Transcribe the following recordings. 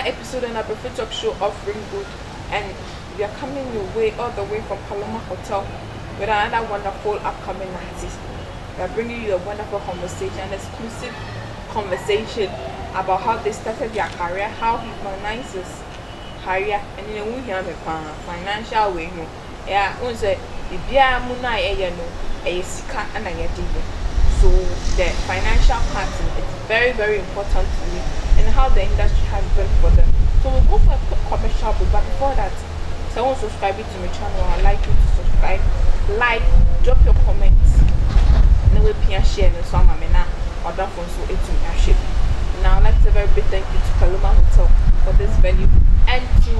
another episode on Abrefi Talk Show offering good, and we are coming your way all the way from Paloma Hotel with another wonderful upcoming artist. We are bringing you a wonderful conversation, an exclusive conversation about how they started their career, how he finances career, and in a way, financial way. Yeah, unse bibia mu na no sika and so the financial part is very, very important to me and how the industry has been for them. So we'll go for a quick commercial break, but before that, someone subscribe to my channel. I'd like you to subscribe, like, drop your comments, and then we'll share and so I'm or that phone so it's me share. Now I'd like to say a very big thank you to Paloma Hotel for this venue and to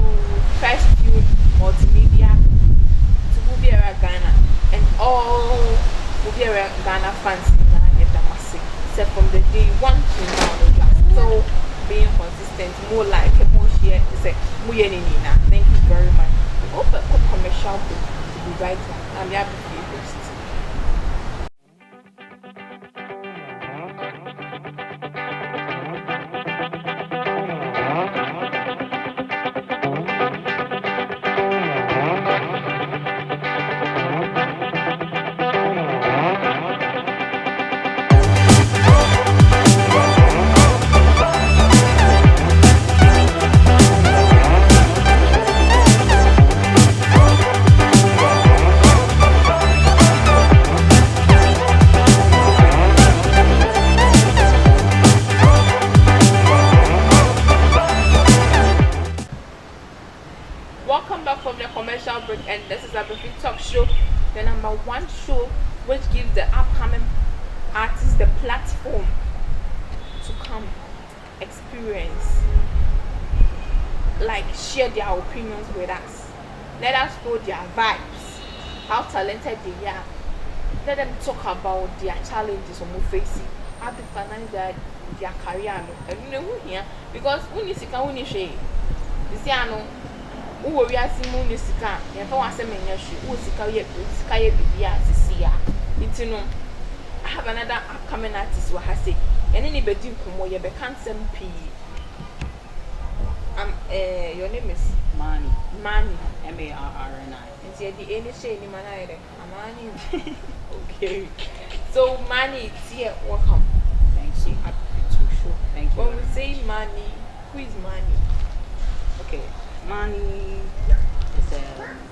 First Tune Multimedia, to Movieeraghana, and all Movieeraghana fans in Damasi. Except from the day one to now, they are still being consistent, more like, more share, Muyenina. Thank you very much. We hope a quick commercial break to be right back. I'm the Abrefi host. Welcome back from the commercial break, and this is Abrefi Talk Show, the number one show which gives the upcoming artists the platform to come experience, like share their opinions with us. Let us know their vibes, how talented they are. Let them talk about their challenges on facing, how to finance their career. And you know who here? Because when you see, you see, who we are seeing in Sika, and for one seminar, who Sika Bibia, Sia. It's I have another upcoming artist who has said, and anybody who you can't send P. Your name is Marrni. Marrni. Marrni. And see the any shade in Manai. Marrni. Okay. So Marrni, here, welcome. Thank you. Thank you. When we say Marrni, who is Marrni? Okay. Marrni is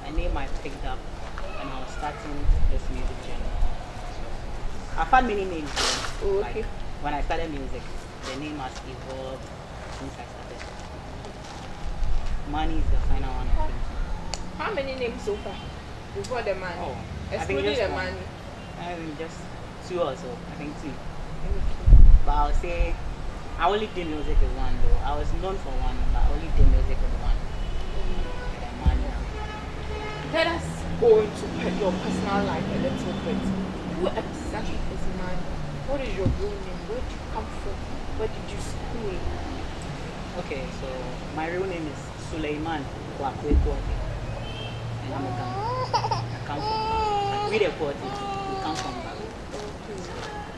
a name I picked up when I was starting this music journey. I've had many names. Oh, okay. Like, when I started music, the name has evolved since I started. Marrni is the final one, I think. How many names so far before the Marrni? Oh, excluding the Marrni. I think just two or so. I think two. But I'll say I only did music with one though. I was known for one, but I only did music with one. Let us go into your personal life a little bit. Who exactly is Marrni? What is your real name? Where did you come from? Where did you school? Okay, so my real name is Suleiman Kwakwe Kwate. And I'm a Ghanaian. I come from like with a Kwate. We come from Bago.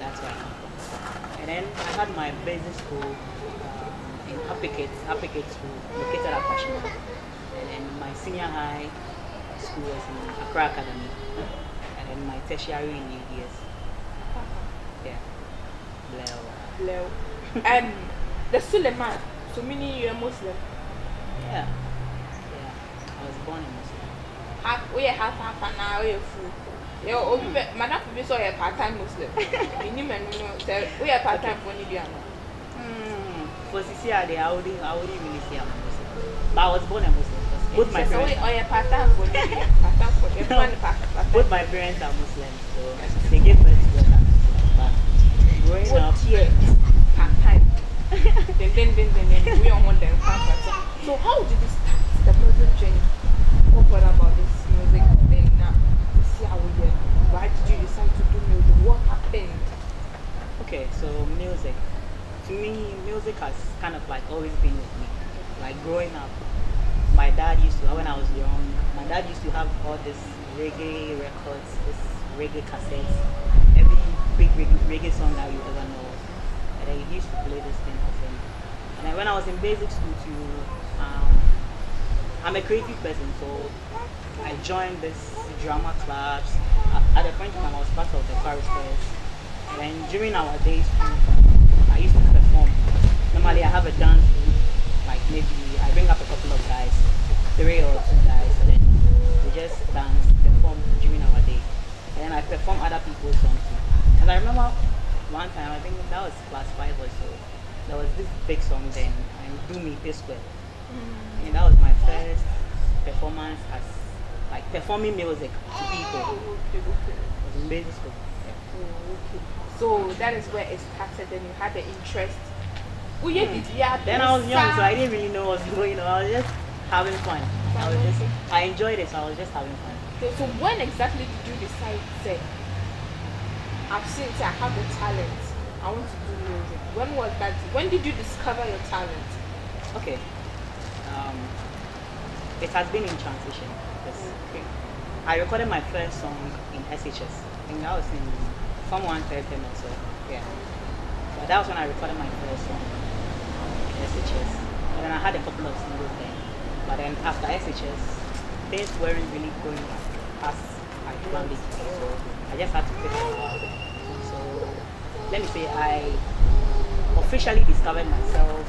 That's where I come from. And then I had my basic school in Apikate School, located at Pashima. And then my senior high school was in Accra Academy, and then my tertiary in UDS. Yeah, Bleo. And the Suleiman, so meaning you're a Muslim? Yeah. I was born a Muslim. Half and now you're full. You're Madame Fubi saw a part-time Muslim. We are part-time for Nibiano. For CCR, I wouldn't really say I'm a Muslim. But I was born a Muslim. Both my parents. Both my parents are Muslims, so they gave birth to us as Muslims. But growing up, part-time. Then we don't want them. So how did you start the music journey? What about this music thing now? To see how we get. Why did you decide to do music? What happened? Okay, so music. To me, music has kind of like always been with me. Like growing up. My dad used to, when I was young, my dad used to have all this reggae records, this reggae cassettes, every big reggae song that you ever know. And then he used to play this thing for him. And then when I was in basic school too, um, I'm a creative person, so I joined this drama clubs. At the point in time, I was part of the choristers. And then during our days too, I used to perform. Normally, I have a dance group. Like maybe I bring up a couple of guys, 3 or 2 guys, and then we just dance, perform during our day. And then I perform other people's songs too. And I remember one time, I think that was class 5 or so. There was this big song then, and Do Me This Square. And that was my first performance as like performing music to people. Okay. It was in basic school. Okay. So that is where it started, and you had the interest. Oh yeah, Then I was young, so I didn't really know what was going on. I was just having fun. I enjoyed it, so I was just having fun. So when exactly did you decide to say, I've seen it, I have the talent, I want to do music? When was that? When did you discover your talent? Okay. It has been in transition. Okay. I recorded my first song in SHS. I think that was in Form 1 third term or so. Yeah. But that was when I recorded my first song in SHS. And then I had a couple of singles then. But then after SHS, things weren't really going as I planned it to be. So I just had to quit for a while. So let me say I officially discovered myself,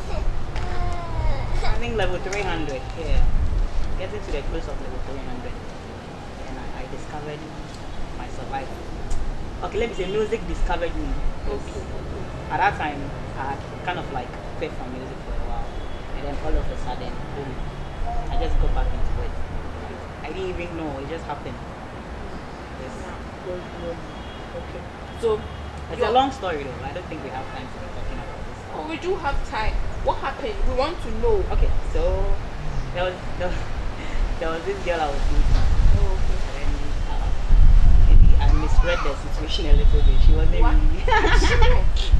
I think level 300. Yeah. Getting to the close of level 300. And I discovered myself. Like, okay, let me say music discovered me. Okay. At that time, I had kind of like quit from music for a while. And then all of a sudden, boom, I just got back into it. I didn't even know, it just happened. Yes. Okay. So it's a long story though. I don't think we have time to be talking about this. Oh, we do have time. What happened? We want to know. Okay, so there was this girl I was dating. Oh, okay. And maybe I misread the situation a little bit. She wasn't really.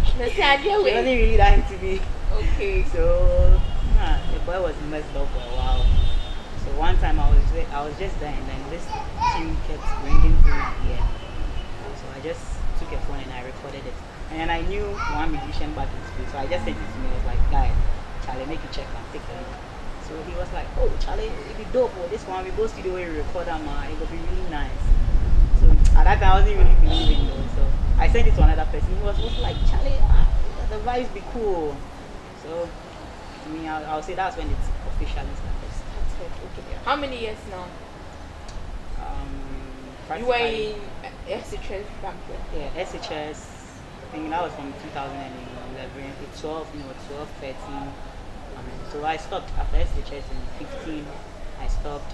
She wasn't really that into me. Okay. So the boy was messed up for a while. So one time I was just there, and then this tune kept ringing through my ear. So I just took a phone and I recorded it. And I knew one musician back in school, so I just sent it to me. I was like, guy, Charlie, make you check and take a look. So he was like, oh, Charlie, it be dope. Oh, this one we go studio where we record them, it will be really nice. So at that time I wasn't really believing though. So I sent it to another person. He was also like, Charlie, the vibes be cool. So to me, I'll say that's when it's officially started. Okay. How many years now? You were in SHS back then? Yeah, SHS. I think that was from 2011, 12, 13. So I stopped after SHS in 15. I stopped.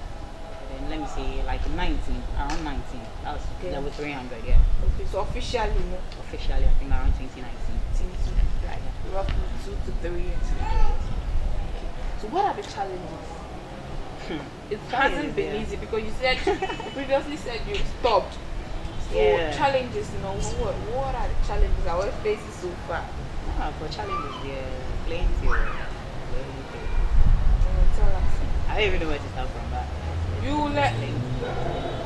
Then let me say like 19, around 19. That was level 300, yeah. Okay, so officially, no? Officially, I think around 2019. Like roughly 2 to 3 years. Okay. So what are the challenges? It hasn't been easy because you previously said you stopped. So challenges, what are the challenges our faces so far? For challenges, plenty. Tell us. I don't even know where to start from that.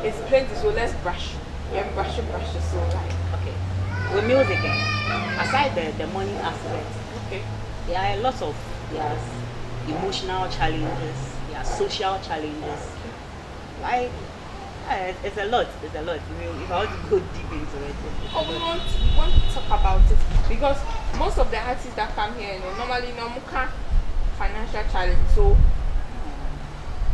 It's plenty, so let's brush. Yeah, brush. So like. Okay. With music, aside the money aspect, okay, there are lots of emotional challenges, social challenges. Like it's a lot. If I want to go deep into it, we want to talk about it because most of the artists that come here, normally financial challenge. So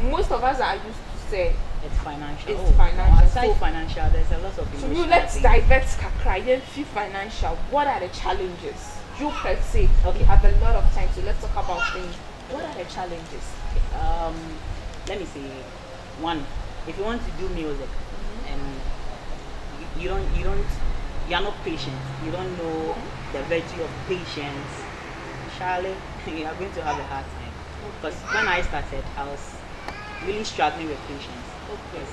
most of us are used to say it's financial. Aside financial, there's a lot of emotional. So let's divert kakra. Then financial. What are the challenges? You per se. Okay, have a lot of time, so let's talk about things. What are the challenges? Let me see. One, if you want to do music and you're not patient, you don't know the virtue of patience, Charlie, you are going to have a hard time. Because when I started, I was really struggling with patience. Okay.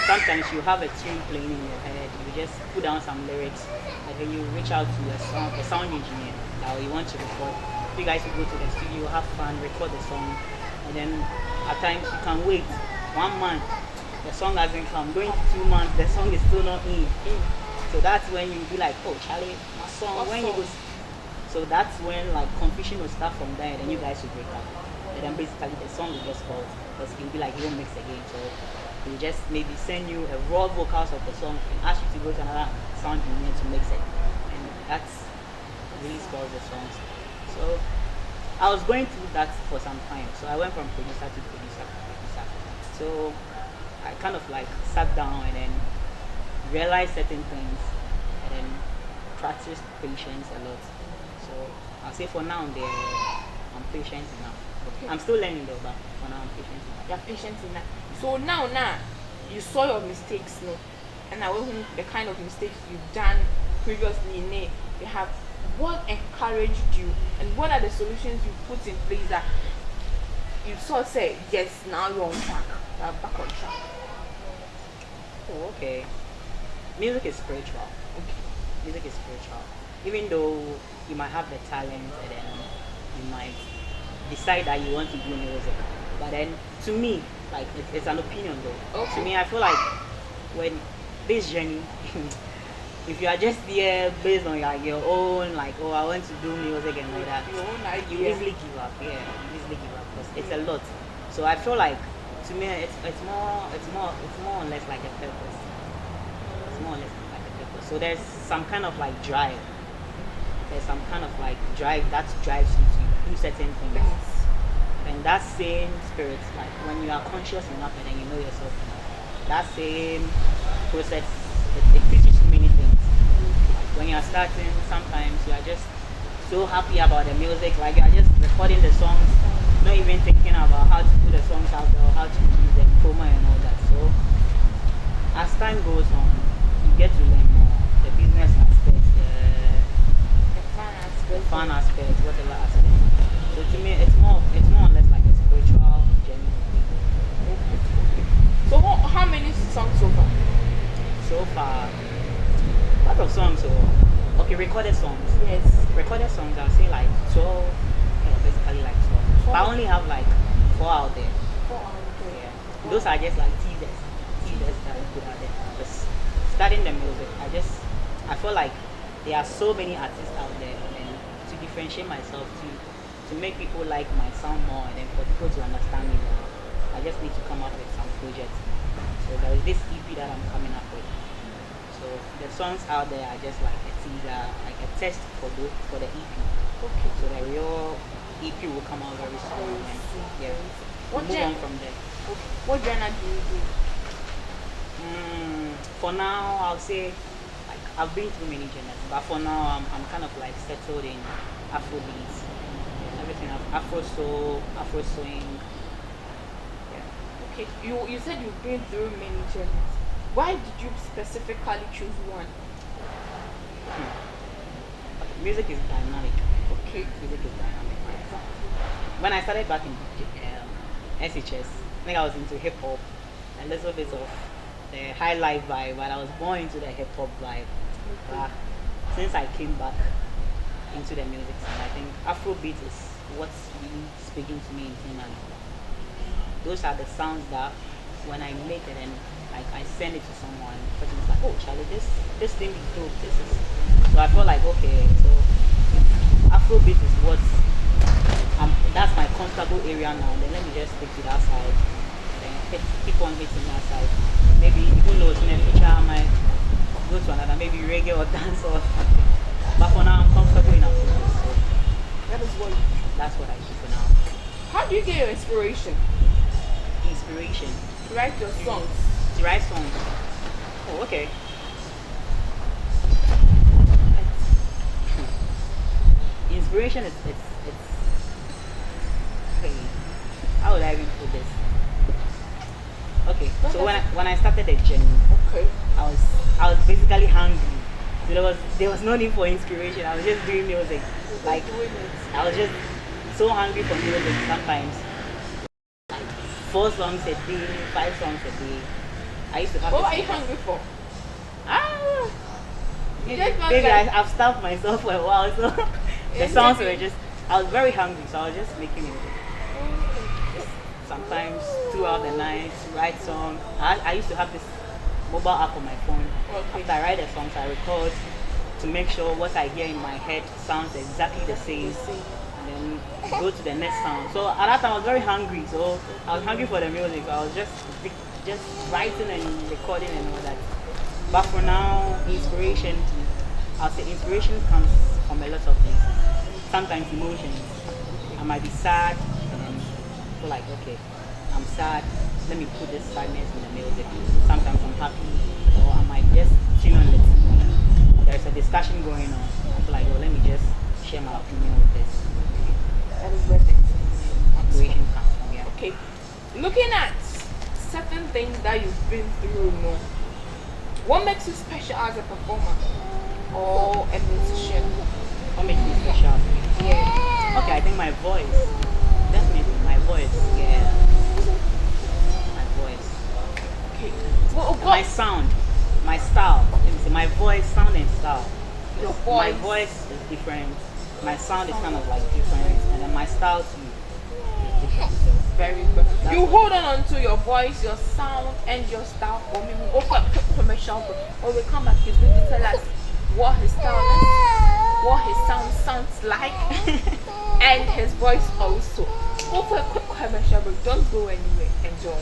Sometimes you have a tune playing in your head, you just put down some lyrics, and then you reach out to a sound engineer that you want to record. You guys will go to the studio, have fun, record the song, and then at times you can wait 1 month, the song hasn't come. Going to 2 months, the song is still not in. So that's when you'll be like, oh Charlie, my song, when you go. So that's when like confusion will start from there, and then you guys will break up. And then basically the song will just fall because it'll be like you don't mix again. So he'll just maybe send you a raw vocals of the song and ask you to go to another sound engineer to mix it. And that's really spoils the songs. So I was going through that for some time. So I went from producer to producer to producer. So I kind of like sat down and then realized certain things and then practiced patience a lot. So I'll say for now I'm patient enough. Okay. I'm still learning though, but for now I'm patient enough. You're patient enough. So now you saw your mistakes, no, and now the kind of mistakes you've done previously, you have what encouraged you, and what are the solutions you put in place that you sort of say yes, now you're on track, you're back on track. Oh, okay. Music is spiritual. Okay. Music is spiritual. Even though you might have the talent and then you might decide that you want to do music, but then to me, like it's an opinion though. Okay. To me, I feel like when this journey, if you are just there based on like your own, like oh I want to do music and like that, your own idea, you easily give up. Yeah, you easily give up because it's a lot. So I feel like to me it's more or less like a purpose. It's more or less like a purpose. So there's some kind of like drive. There's some kind of like drive that drives you to do certain things. Yes. And that same spirit, like when you are conscious enough and then you know yourself enough, that same process, it teaches you many things. Like when you are starting, sometimes you are just so happy about the music, like you are just recording the songs, not even thinking about how to put the songs out there or how to use them, promo and all that. So as time goes on, you get to learn more, the business aspect, the fun aspect, whatever aspect. So to me, it's more or less like a spiritual journey. So how many songs so far? So far, a lot of songs. So okay, recorded songs. Yes. Recorded songs. I'll say like 12. Yeah, basically like 12. But I only have like 4 out there. 4 out there. Yeah. Those are just like teasers that I put out there. Just starting the music. I feel like there are so many artists out there, and to differentiate myself to make people like my sound more, and then for people to understand me more, I just need to come up with some projects. So there is this EP that I'm coming up with. So the songs out there are just like a teaser, like a test for the EP. Okay. So the real EP will come out very soon. And yeah, we'll move on from there. Okay. What genre do you do? For now, I'll say like I've been through many genres, but for now I'm kind of like settled in Afrobeats. Everything Afro soul, Afro swing. Yeah. Okay, you said you've been through many genres. Why did you specifically choose one? Music is dynamic. Okay. Music is dynamic. When I started back in SHS, I think I was into hip hop, a little bit of the high life vibe, but I was more into the hip hop vibe. But since I came back into the music scene, I think Afrobeat is what's really speaking to me internally. Those are the sounds that when I make it and like I send it to someone, the person is like, oh Charlie, this thing is dope. So I feel like okay, so Afrobeat is that's my comfortable area now. Then let me just stick to that side. Then keep on hitting that side. Maybe who knows in the future I might go to another, maybe reggae or dance or something. But for now I'm comfortable enough with this. So that's what I do for now. How do you get your inspiration? Inspiration. To write your songs. To write songs. Oh, okay. Inspiration it's okay. How would I even put this? Okay. So when I started the journey, okay, I was basically hungry. So there was no need for inspiration. I was just doing music. Like I was just so hungry for music sometimes. Like 4 songs a day, 5 songs a day. I used to have. What are you hungry for? Maybe I've starved myself for a while, so the songs were just. I was very hungry, so I was just making music. Sometimes throughout the night, write songs. I used to have this mobile app on my phone. Okay. After I write the songs, I record to make sure what I hear in my head sounds exactly the same, and then go to the next sound. So at that time I was very hungry, so I was hungry for the music. I was just writing and recording and all that. But for now, inspiration, I'll say inspiration comes from a lot of things. Sometimes emotions. I might be sad and then feel like, okay, I'm sad, let me put this sadness in the music. Sometimes I'm happy, or I might just tune on the TV. There's a discussion going on. I feel like, oh, let me just share my opinion with this. That is where the Inspiration comes from, yeah. okay. Looking at certain things that you've been through, what makes you special as a performer or a musician? What makes me special? Yeah. Okay, I think my voice. Definitely, my voice. Yeah. My voice. Okay. And my sound. My style. Let me say, my voice, sound, and style. Your My voice. voice is different. My sound is kind of like different. And then my style too is different. So Very good. You hold on to your voice, your sound, and your style for me. We'll go for a quick commercial break. When we come back, he's going to tell us what his style is, what his sound sounds like, and his voice also. Go for a quick commercial break. Don't go anywhere. Enjoy.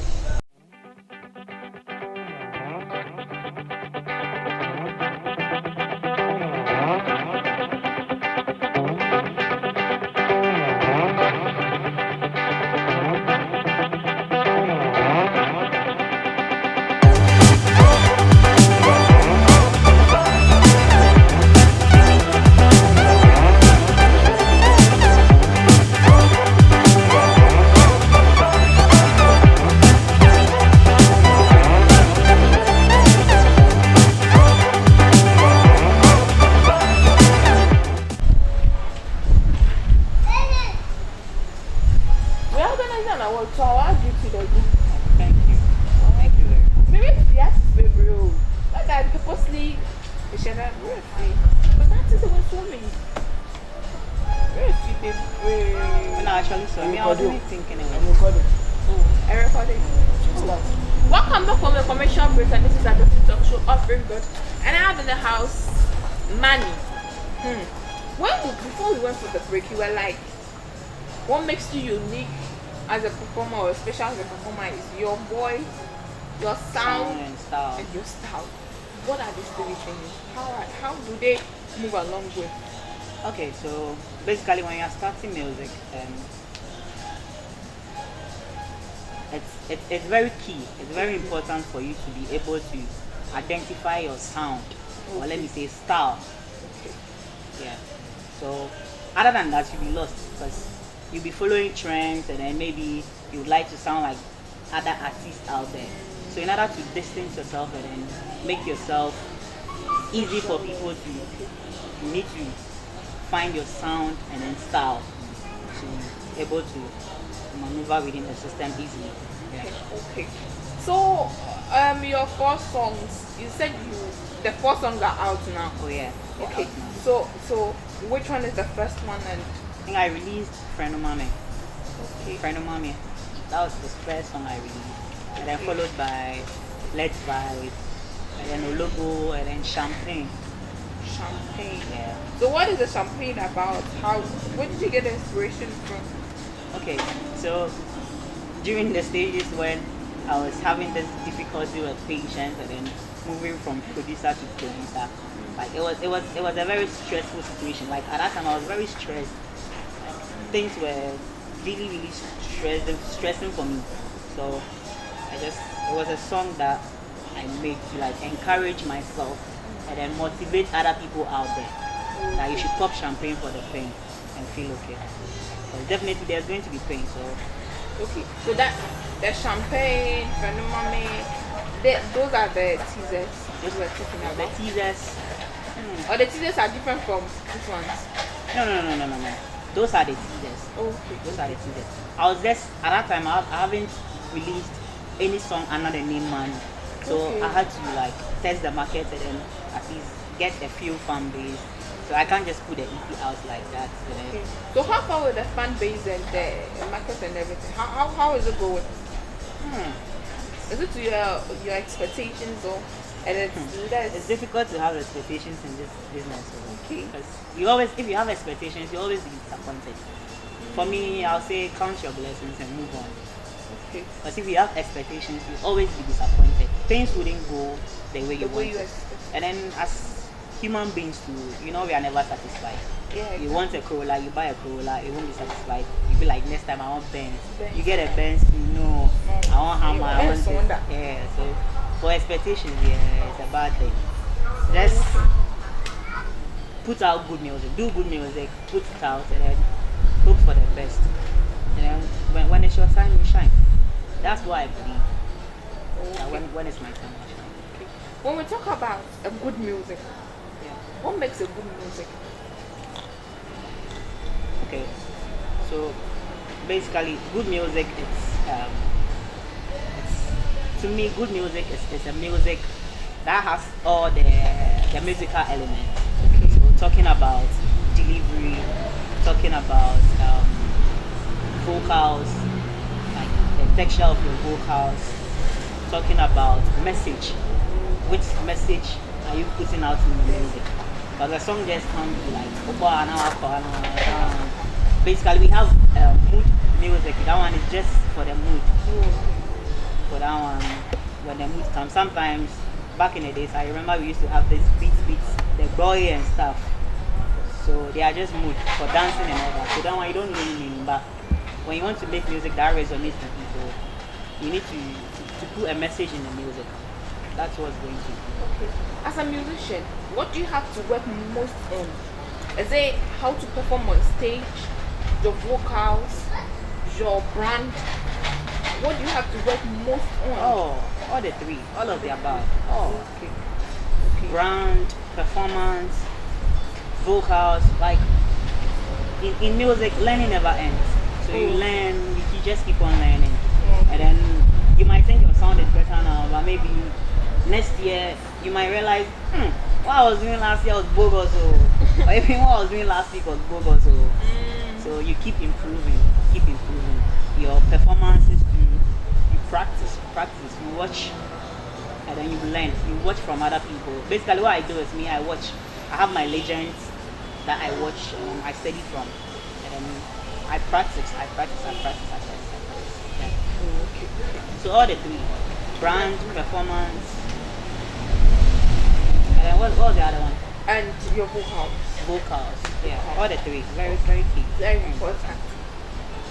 We are organizing an award, so I'll add you to the group. thank you. Thank you very much. Maybe yes, baby. Like I purposely, we should have really. But that is the one for me. Really, baby. No, actually, so I was really thinking it I'm was. recording. I recorded. Start. Welcome back from the commercial break, and this is Abrefi talk show offering good. And I have in the house Marrni. Before we went for the break, you were like, what makes you unique as a performer or special as a performer is your voice, your sound, and style. and your style. What are these three things? How do they move along with? Okay, so basically when you're starting music, it's very key. It's very important for you to be able to identify your sound, or let me say style. Okay. Yeah. So other than that, you'll be lost because you'll be following trends, and then maybe you would like to sound like other artists out there. So in order to distance yourself and then make yourself easy for people to, you need to find your sound and then style to be able to maneuver within the system easily. Yeah. Okay. So, your 4 songs. You said the 4 songs are out now. Oh yeah. they're Okay. out now. So which one is the first one? And I think I released Friend of Mame. okay. Friend of Mame. That was the first song I released. And then followed by Let's Vibe, and then Ologo, and then Champagne. Champagne. Yeah. So what is the champagne about? Where did you get the inspiration from? Okay, so during the stages when I was having this difficulty with patience and then moving from producer to producer, like it was a very stressful situation. Like at that time I was very stressed. Things were really stressing for me. So it was a song that I made to like encourage myself and then motivate other people out there that you should pop champagne for the pain and feel okay. So definitely there's going to be pain. So Okay. So that the champagne, Phenomame, those are the teasers we were talking the about. teasers. Or the teasers are different from these ones. No. Those are the teasers. Okay. Those are the teasers. I was just at that time I haven't released any song under the name Marrni. So Okay. I had to like test the market and then at least get a few fan base. So I can't just put the EP out like that. And then, Okay. So how far with the fan base and the market and everything? How is it going? Is it to your expectations or? and it's less. It's difficult to have expectations in this business. Okay. Because you always, if you have expectations, you always be disappointed. For me, I'll say count your blessings and move on. Okay. Because if you have expectations, you always be disappointed. Things wouldn't go the way you want. And then as human beings too, we are never satisfied. Yeah, exactly. You want a Corolla, you buy a Corolla, it won't be satisfied. You be like, next time I want Benz. You get a Benz, I want Hammer, I want this. Yeah, so for expectations, it's a bad thing. Just put out good music, do good music, put it out, and then hope for the best. When it's your time, you shine. That's what I believe. When it's my time, I shine. Okay. When we talk about a good music, what makes a good music? Okay, so basically, good music to me, good music is a music that has all the musical elements. Okay. So talking about delivery, talking about vocals, like the texture of your vocals, talking about message. Which message are you putting out in the music? Because the song just can't be like basically we have mood music. That one is just for the mood. For that one, when the mood comes. Sometimes back in the days, I remember we used to have these beats, the boy and stuff. So they are just mood for dancing and all that. So that one you don't really mean. But when you want to make music that resonates with people, you need to put a message in the music. That's what's going to. Okay. As a musician, what do you have to work most on? Is it how to perform on stage, your vocals, your brand? What do you have to work most on? Oh, all the three, all of the above. Oh, okay. Brand, performance, vocals. Like in music, learning never ends. So you learn, you just keep on learning, and then you might think your sound is better now, but maybe next year you might realize, what I was doing last year was bogus, or even what I was doing last week was bogus. So you keep improving your performances. You practice, you watch, and then you learn. You watch from other people. Basically, what I do is I have my legends that I watch and I study from, and then I practice. Yeah. Okay. So all the three: brand, performance, and then what was the other one? And your vocals. Yeah. All the three. Very, very key. Very important.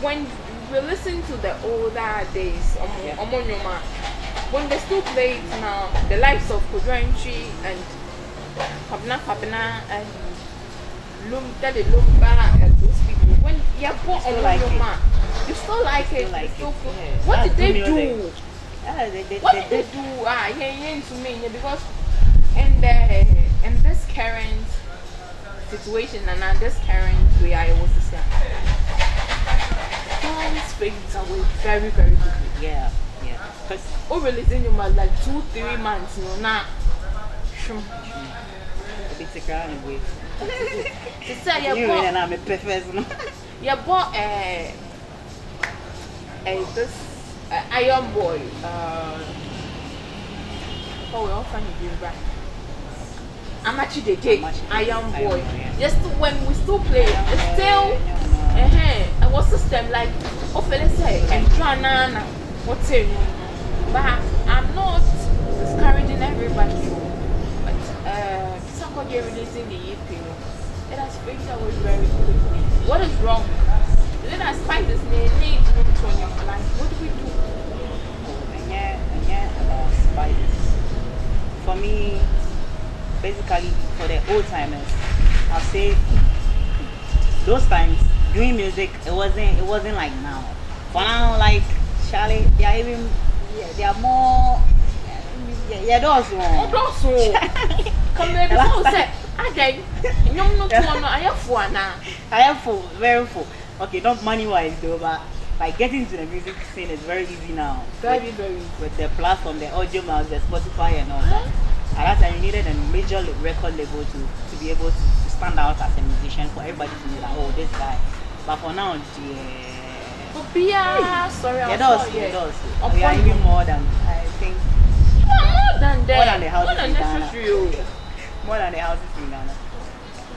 When we listen to the older days, when they still play it now, the likes of Kodranchi and Pabna and Lumba and those people, when you're born you still like it. What did they do? What did they do? To me, because in this current situation and this current way, I was to say, songs fades away very, very quickly. Yeah. Because releasing you must like 2-3 months, now. It's a crown and wait. To say you and I'm a professional. You bought this Iron Boy. We all find it right. I'm actually the Iron Boy. Yeah. Just when we still play, it's still a system like say and Joanna. What's it? But I'm not discouraging everybody. But somebody releasing the EP, it has faded away very quickly. What is wrong? Is it that spiders need room to your life? What do we do? About spiders. For me, basically for the old timers, I'll say those times doing music it wasn't like now. For now, like Charlie, they are more those come baby, so say again. You're not one. I have full, very full. Okay, not money wise though, but like getting to the music scene is very easy now. Very with the platform, the audio mouse, the Spotify and all that. At that time, you needed a major record label to be able to stand out as a musician for everybody to know that, oh, this guy. But for now, sorry, it does. We are even more than, I think. than that. More than the houses More than in Ghana. necessary. More than the houses in Ghana.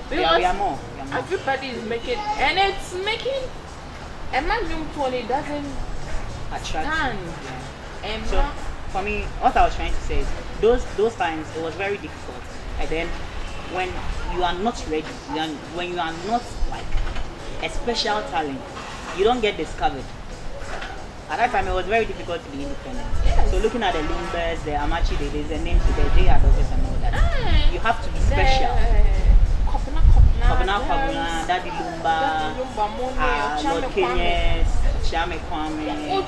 Because We are more. everybody is making, and it's making a magnum 20 doesn't Attract. stand. Yeah. And So for me, what I was trying to say is those times it was very difficult. And then when you are not ready, when you are not like a special talent, you don't get discovered. At that time, it was very difficult to be independent. Yes. So looking at the Lumbers, the Amachi, there's a name to the J Adolphus and all that. You have to be special. Kopna, Daddy Lumba, Lord Kenyes, Chame Kwame,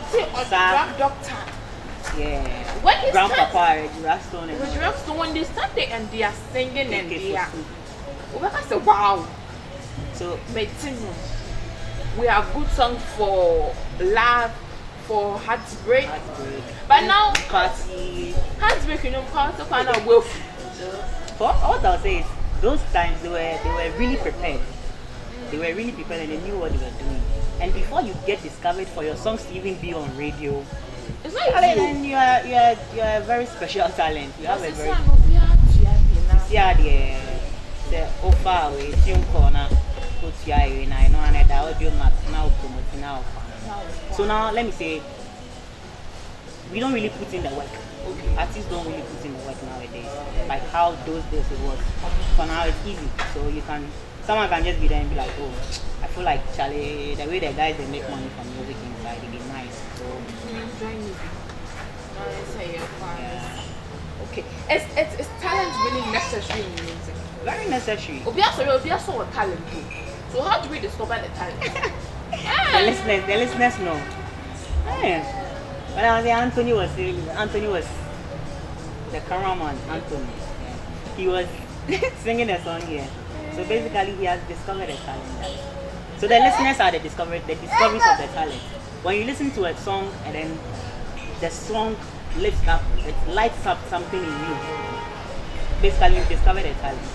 Drug doctor. yeah, When he Grandpapa, Rastone, With drugs, so when they stand there and they are singing and Okay, they are, so- I say, wow, So we have good songs for love, for heartbreak. Heartbreak. But now, Party. heartbreak, you know, can't find out well. For what I'll say is, those times they were really prepared. They were really prepared and they knew what they were doing. And before you get discovered for your songs to even be on radio, It's not then easy. you are a very special talent. You have a very yeah the offer away tune corner put your in I know and that audio map now promoting now. So now let me say we don't really put in the work. Okay. Artists don't really put in the work nowadays. Like how those days it was. For now it's easy. So someone can just be there and be like, oh, I feel like Charlie, the way the guys they make money from music inside, it be nice. So Okay. Is talent really necessary in music? very necessary. Obiaso a talent too. So how do we discover the talent? The listeners know. Yeah. When I was there, Anthony was the cameraman, Anthony. Yeah. He was singing a song here. So basically he has discovered a talent. So the listeners are the discoveries of the talent. When you listen to a song and then the song it lights up something in you. Basically you've discovered a talent.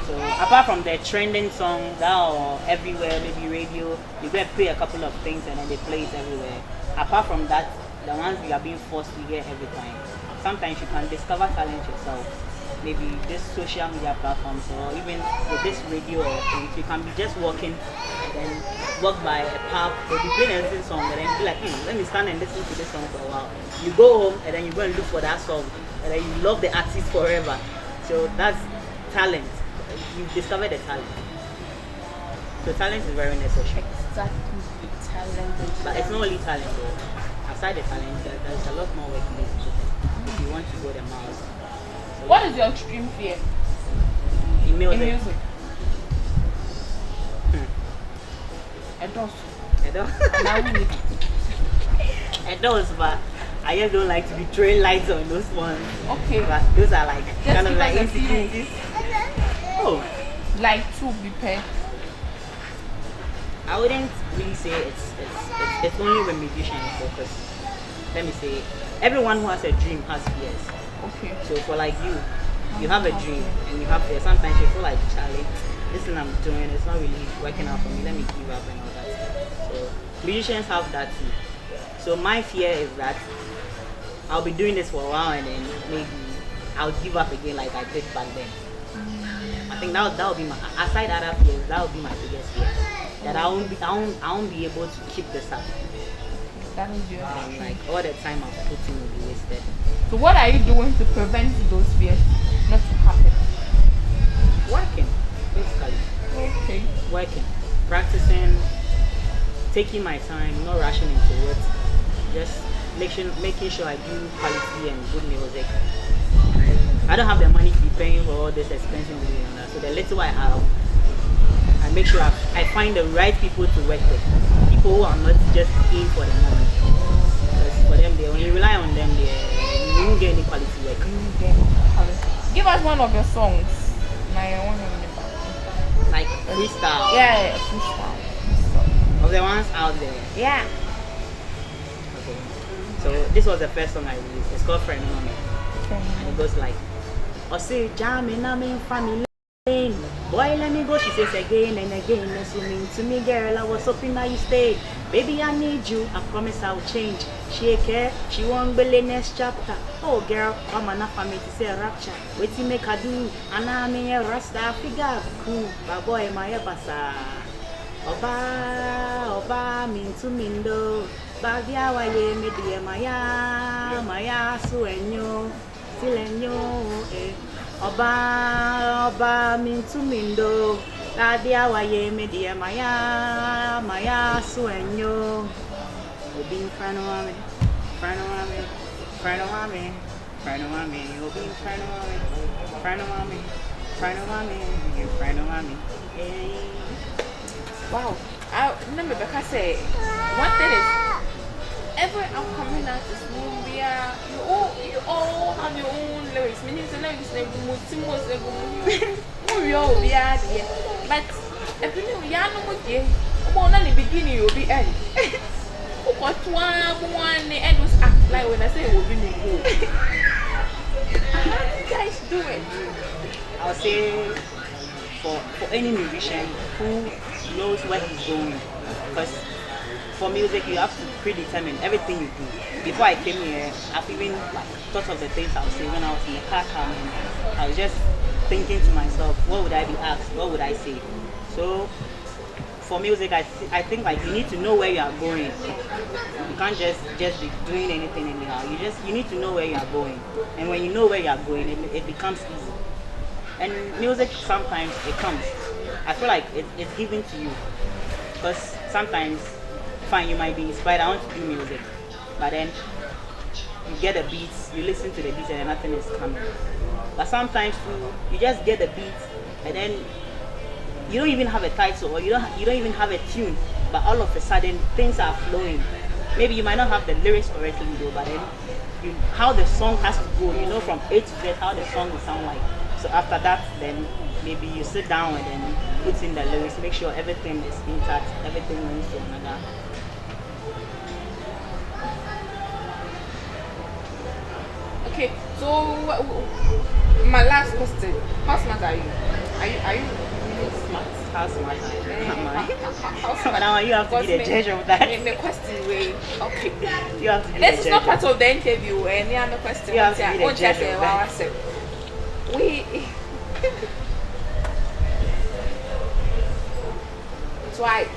So apart from the trending songs that are everywhere, maybe radio, you get play a couple of things and then they play it everywhere. Apart from that, the ones you are being forced to hear every time. Sometimes you can discover talent yourself. Maybe this social media platforms or even with this radio or things, you can be just walking and then walk by a park, they'll be playing a song and then be like, let me stand and listen to this song for a while. You go home and then you go and look for that song and then you love the artist forever. So that's talent. You've discovered a talent. So talent is very necessary. Exactly, talent. But it's not only talent though. Aside the talent, there's a lot more work needs to do if you want to go the miles. What is your extreme fear In in music. music? It does. I don't. I don't, but I just don't like to be throwing lights on those ones. Okay. But those are like Just kind of give like us a few. insecurities. Oh, Like to be paired. I wouldn't really say it's only when musicians focus. Let me say, everyone who has a dream has fears. Okay. So for like you have a dream and you have fear. Sometimes you feel like, Charlie, this thing I'm doing, it's not really working out for me. Let me give up and all that. So musicians have that too. So my fear is that I'll be doing this for a while and then maybe I'll give up again like I did back then. I think that would be my, aside other fears, that would be my biggest fear. That I won't be able to keep this up. That is your And like all the time I've put in will be wasted. So what are you doing to prevent those fears not to happen? Working, basically. Okay. Working. Practicing, taking my time, not rushing into it. Just making sure I do quality and good music. I don't have the money to be paying for all this expensive music and that. So the little I have, I make sure I find the right people to work with. People who are not just in for the money. Because for them, when you rely on them, you won't get any quality work. Give us one of your songs. Freestyle. Like freestyle. Yeah, freestyle. Of the ones out there. Yeah. Okay. So this was the first song I released. It's called Friend Mommy. And it goes like, "Ose jam in a main family, boy let me go. She says again and again. Assuming to me, girl, I was hoping that you stayed. Baby, I need you. I promise I'll change. She care. She won't believe next chapter. Oh, girl, I'm enough for me to say a rapture. Wait till make her do. And I'm a rasta figure. Cool. But boy, my basa. Oba, mean to mindo. Bagia wa ye me die maya suenyo. Silenyo, Oba, mean to mindo. Bagia wa ye me die maya suenyo. Obi frano ame, Obi frano ame. Wow. I remember because say one thing is every upcoming artist movie, you all have your own lyrics. Meaning the lyrics they we all be at the end. But if you know with you, in the beginning you'll be end. What one the end was act like when I say it will be me good. How do you guys do it? I'll say for any musician who knows where he's going, because for music you have to predetermine everything you do. Before I came here, I've even thought of the things I would say when I was in the car coming. I was just thinking to myself, what would I be asked? What would I say? So for music, I think you need to know where you are going. You can't just be doing anything anyhow. You need to know where you are going, and when you know where you are going, it becomes easy. And music sometimes it comes. I feel like it's given to you, because sometimes, fine, you might be inspired. I want to do music, but then you get the beats, you listen to the beats, and nothing is coming. But sometimes you just get the beats, and then you don't even have a title, or you don't even have a tune, but all of a sudden things are flowing. Maybe you might not have the lyrics correctly though, but then how the song has to go, from A to Z, how the song will sound like. So after that, then maybe you sit down and then put in the lyrics, make sure everything is intact, everything runs to another. Okay, so my last question: how smart are you? Are you really smart? How smart are you? How smart? Now you have to be the judge of that. The question way. Okay. You have to be this the is not part of the interview. Any other question? You have to be the judge of that. We twice.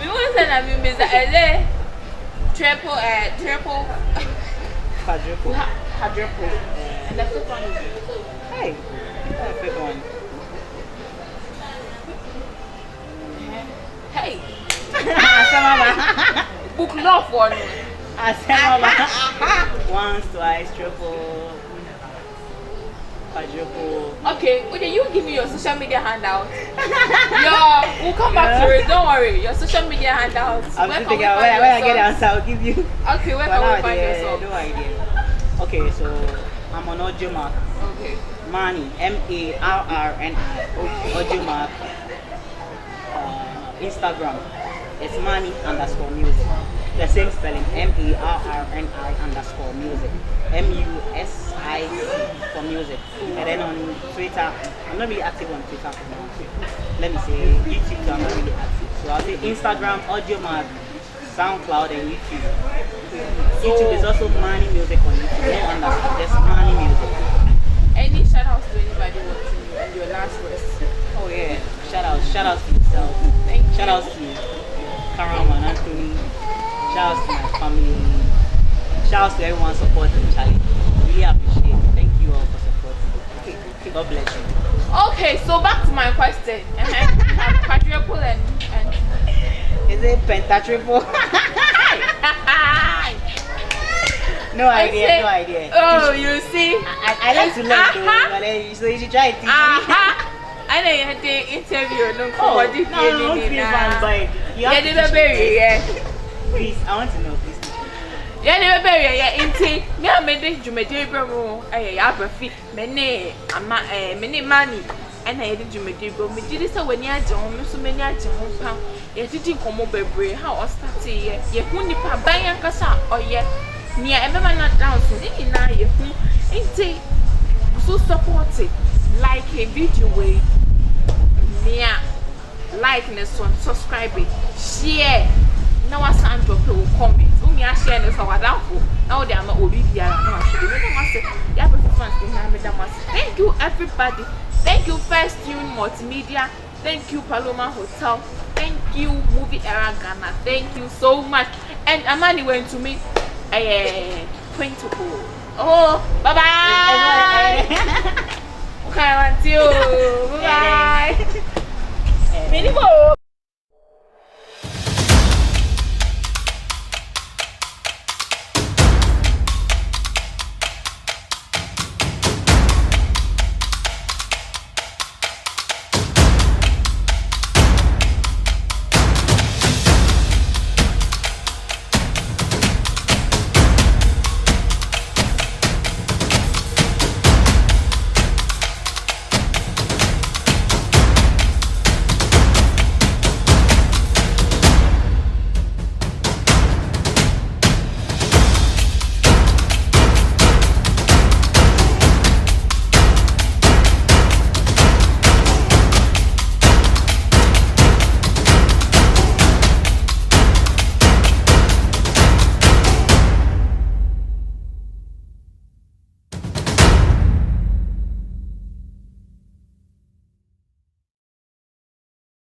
We want to have you Mr. LA triple quadruple. And the fifth one is hey, the fifth one. Hey. Book love one. Once, twice, triple, quadruple. Okay, okay, you give me your social media handout. We'll come back to it. Don't worry. Your social media handout. I'm thinking when I get the answer, I'll give you. Okay, where can we find your song? No idea. Okay, so I'm on Audio Mark. Okay. Marrni, Marrni. Audio Mark. Instagram. It's Marrni_music. The same spelling, Marrni_music. MUSIC for music. And then on Twitter, I'm not really active on Twitter for now. Let me say YouTube, so I'm not really active. So I'll say Instagram, Audio Mark, SoundCloud, and YouTube. YouTube is also Marrni Music on YouTube. No underscore, just Marrni Music. Any shout outs to anybody watching you and your last words? Oh yeah, shout outs to yourself. Thank you. Shout outs to Karaman and Anthony. Shout outs to my family. Shout outs to everyone supporting Charlie. Really appreciate it. Thank you all for supporting. Okay. God bless you. Okay, so back to my question. You have quadruple and is it pentatriple? No idea. Oh, you see? I like to learn though, but then, so you should try it. I know you had the interview. No, no, you have to please, I want to know, please. Yeah, never bury it. Me, I made this Jumedi Bravo. Abrefi, many money. And I did Jumedi Bravo. Me did this when you are John, so many are John. Yes, it didn't come over break. How I started here. You couldn't buy a cassa or yet. Near everyone not down, so you know, you ain't also support it. Like a video way. Yeah. Like this one, subscribe it, share. Now I send drop a comment. Me I share this our downfall. Now they are not Olivia. No, I should thank you everybody. Thank you First Tune Multimedia. Thank you Paloma Hotel. Thank you Movieeraghana. Thank you so much. And Amani went to meet Quintuple. Oh, bye bye. Okay, I want you. Bye bye. Minimo.